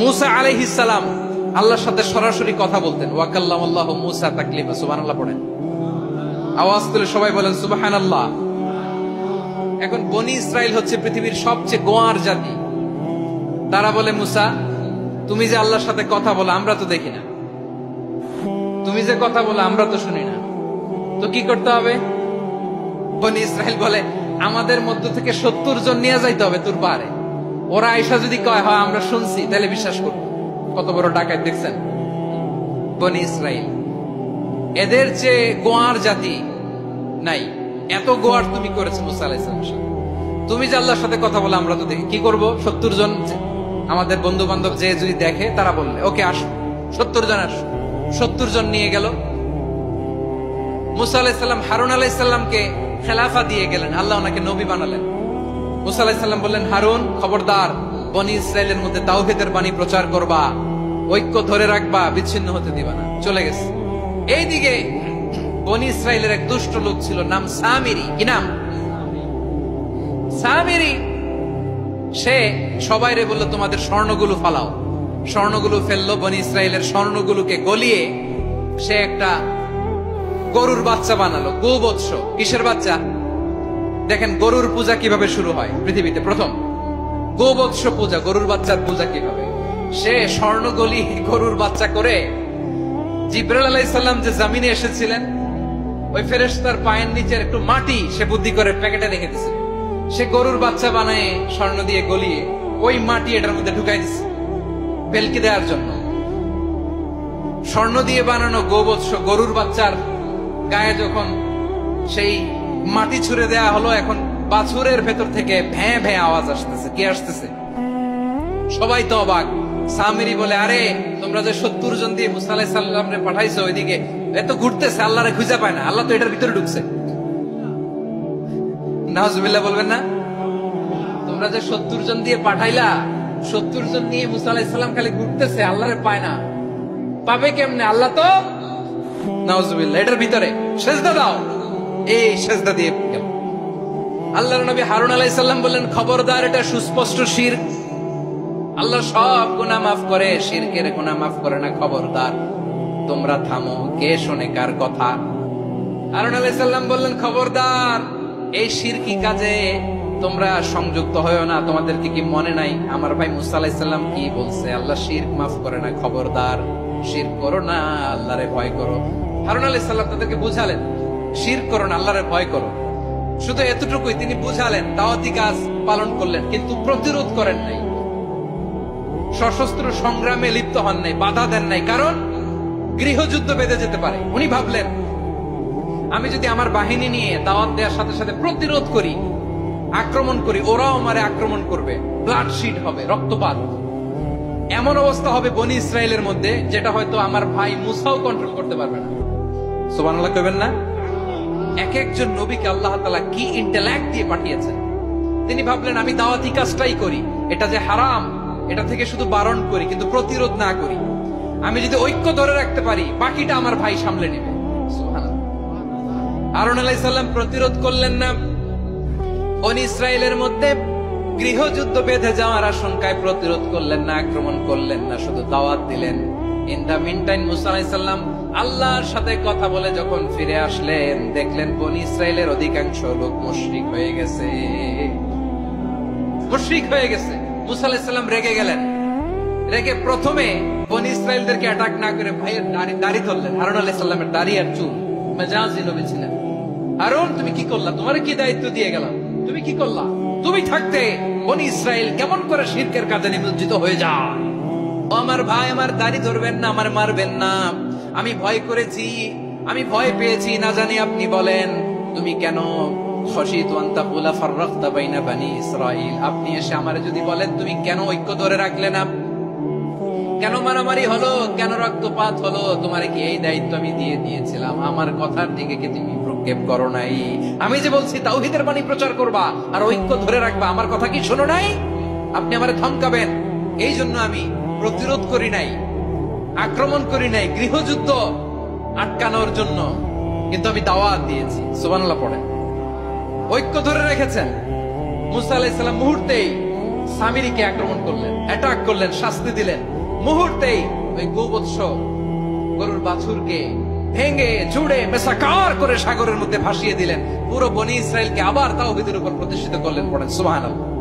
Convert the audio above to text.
মুসা আলাইহিস সালাম আল্লাহর সাথে সরাসরি কথা বলতেন। ওয়া কাল্লামাল্লাহু মুসা তাকলিমা। সুবহানাল্লাহ পড়েন, আওয়াজ তুলে সবাই বলেন সুবহানাল্লাহ। এখন বনি ইসরাইল হচ্ছে পৃথিবীর সবচেয়ে গোয়ার জাতি। তারা বলে, মুসা তুমি যে আল্লাহর সাথে কথা বলো আমরা তো দেখি না, তুমি যে কথা বলো আমরা তো শুনি না, তো কি করতে হবে? বনি ইসরাইল বলে, আমাদের মধ্য থেকে 70 জন নিয়ে যাইতে হবে তোর পারে। ওরা আয়েশা যদি কয় হয় আমরা শুনছি, তাহলে বিশ্বাস করব। কত বড় ডাকাত দেখছেন বনি ইসরাইল। এদের চেয়ে গোয়ার জাতি নাই। এত গোয়ার তুমি করেছো মুসা আলাইহিস সালামের সাথে। তুমি যে আল্লাহর সাথে কথা বলে আমরা তো দেখি, কি করব? 70 জন আমাদের বন্ধু বান্ধব যে যদি দেখে, তারা বললে ওকে আসো, 70 জন আসো। 70 জন নিয়ে গেল। মুসা আলাইহিস সালাম হারুন আলাইহিস সালামকে খেলাফা দিয়ে গেলেন, আল্লাহ ওনাকে নবী বানালেন। মুসা আলাইহিস সালাম বললেন, হারুন খবরদার, বনি ইসরাইলের মধ্যে তাওহীদের বাণী প্রচার করবা, ঐক্য ধরে রাখবা, বিচ্ছিন্ন হতে দিবা না। চলে গেছে। এইদিকে বনি ইসরাইলের এক দুষ্ট লোক ছিল, নাম সামিরি। কি নাম? সামিরি। সে সবাইরে বললো তোমাদের স্বর্ণগুলো ফালাও। স্বর্ণগুলো ফেললো। বনি ইসরাইলের স্বর্ণগুলোকে গলিয়ে সে একটা গরুর বাচ্চা বানালো। গোবৎস। কিসের বাচ্চা? দেখেন গরুর পূজা কিভাবে শুরু হয় পৃথিবীতে প্রথম। গোবৎস পূজা, গরুর বাচ্চার পূজা কিভাবে। সে স্বর্ণ গলি গরুর বাচ্চা করে জিবরাইল আলাইহিস সালাম যে জমিনে এসেছিলেন, ওই ফেরেশতার পায়ের নিচের একটু মাটি সে বুদ্ধি করে প্যাকেটে রেখে দিয়েছে। সে গরুর বাচ্চা বানায় স্বর্ণ দিয়ে গলিয়ে ওই মাটি এটার মধ্যে ঢুকাই দিচ্ছে বেলকি দেওয়ার জন্য। স্বর্ণ দিয়ে বানানো গোবৎস গরুর বাচ্চার গায়ে যখন সেই মাটি ছুঁড়ে দেয়া হলো, এখন বাছুরের ভেতর থেকে ভ্যাঁ ভ্যাঁ আওয়াজ আসতেছে। কি আসতেছে? সবাই তো অবাক। সামিরি বলে, আরে তোমরা যে 70 জন দিয়ে মুসা আলাইহিস সালামরে পাঠাইছো, ওইদিকে এত ঘুরতেছে, আল্লাহরে খুঁজে পায় না, আল্লাহ তো এটার ভিতরে ঢুকছে। নাউজুবিল্লাহ বলবেন না? তোমরা যে 70 জন দিয়ে পাঠাইলা, 70 জন নিয়ে মুসা আলাইহিস সালাম খালি ঘুরতেছে, আল্লাহরে পায় না। পাবে কেমনে? আল্লাহ তো নাউজুবিল্লাহ এটার ভিতরে। সেজদা দাও। এই সেজদা দিয়ে গেল। আল্লাহর নবী হারুন আলাইহিস সালাম বললেন, খবরদার, এটা সুস্পষ্ট শিরক। আল্লাহ সব গুনাহ মাফ করে, শিরকের গুনাহ মাফ করে না। খবরদার, তোমরা থামো। কে শোনে কার কথা? হারুন আলাইহিস সালাম বললেন, খবরদার, এই শিরকি কাজে তোমরা সংযুক্ত হয়ো না। তোমাদেরকে কি মনে নাই আমার ভাই মুসা আলাইহিস সালাম কি বলছে? আল্লাহ শিরক মাফ করে না। খবরদার, শিরক করো না, আল্লাহরে ভয় করো। হারুন আলাইহিস সালাম তাদেরকে বুঝালেন, শিরক করো না, আল্লাহরে ভয় করো। শুধু এতটুকুই তিনি বুঝালেন, দাওয়াতি কাজ পালন করলেন, কিন্তু প্রতিরোধ করেন নাই, সশস্ত্র সংগ্রামে লিপ্ত হন নাই, বাধা দেন নাই। কারণ গৃহযুদ্ধ বেঁধে যেতে পারে। উনি ভাবলেন, আমি যদি আমার বাহিনী নিয়ে দাওয়াত দেওয়ার সাথে সাথে প্রতিরোধ করি, আক্রমণ করি, ওরাও আমারে আক্রমণ করবে, ব্লাডশিট হবে, রক্তপাত। এমন অবস্থা হবে বনি ইসরায়েলের মধ্যে, যেটা হয়তো আমার ভাই মুসাও কন্ট্রোল করতে পারবে না। সুবহানাল্লাহ কইবেন না? এক একজন নবীকে আল্লাহ তাআলা কি ইন্টেলেক্ট দিয়ে পাঠিয়েছেন। তিনি ভাবলেন, আমি দাওয়াতি কাজটাই করি, এটা যে হারাম এটা থেকে শুধু বারণ করি, কিন্তু প্রতিরোধ না করি। আমি যদি ঐক্য ধরে রাখতে পারি, বাকিটা আমার ভাই সামলে নেবে। সুবহানাল্লাহ। হারুন আলাইহিস সালাম প্রতিরোধ করলেন না। বনি ইসরায়েলের মধ্যে গৃহযুদ্ধ বেঁধে যাওয়ার আশঙ্কায় প্রতিরোধ করলেন না, আক্রমণ করলেন না, শুধু দাওয়াত দিলেন। ইন দা মিন টাইম মুসা আলাইহিস সালাম আল্লাহর সাথে কথা বলে যখন ফিরে আসলেন, দেখলেন বনি ইসরায়েলের অধিকাংশ লোক মুশরিক হয়ে গেছে। মুশরিক হয়ে গেছে। মুসা আলাইহিস সালাম রেগে গেলেন। রেগে প্রথমে বনি ইসরায়েলদেরকে অ্যাটাক না করে ভাইয়ের দাড়ি ধরলেন। হারুন আলাইহিস সালামের দাড়ি আর চুল। মেজাজি নবী ছিলেন। হারুন, তুমি কি করলা? তোমারে কি দায়িত্ব দিয়ে গেলাম? তুমি কি করলা? তুমি থাকতে বনি ইসরায়েল কেমন করে শিরকের কাজে নিমজ্জিত হয়ে যায়? আমার ভাই, আমার দাড়ি ধরবেন না, আমার মারবেন না। আমি ভয় করেছি, আমি ভয় পেয়েছি। না জানি আপনি বলেন, তুমি কেন আপনি এসে আমারে যদি বলেন, তুমি কেন ঐক্য ধরে রাখলে না? কেন মারামারি হলো? কেন রক্তপাত হলো? তোমারে কি এই দায়িত্ব আমি দিয়ে দিয়েছিলাম? আমার কথার দিকে কি তুমি ভ্রুক্ষেপ করো নাই? আমি যে বলছি তাওহীদের বাণী প্রচার করবা আর ঐক্য ধরে রাখবা, আমার কথা কি শোনো নাই? আপনি আমারে ধমকাবেন, এই জন্য আমি প্রতিরোধ করি নাই, আক্রমণ করি নাই, গৃহযুদ্ধ আটকানোর জন্য, কিন্তু আমি দাওয়াত দিয়েছি। সুবহানাল্লাহ পড়েন। ঐক্য ধরে রেখেছেন। মুসা আলাইহিস সালাম মুহূর্তেই সামিরিকে আক্রমণ করলেন, অ্যাটাক করলেন, শাস্তি দিলেন। মুহূর্তেই ওই গোবৎস গরুর বাছুরকে ভেঙে জুড়ে মেসাকার করে সাগরের মধ্যে ভাসিয়ে দিলেন। পুরো বনি ইসরায়েলকে আবার তাওহীদের উপর প্রতিষ্ঠিত করলেন। পড়েন সুবহানাল্লাহ।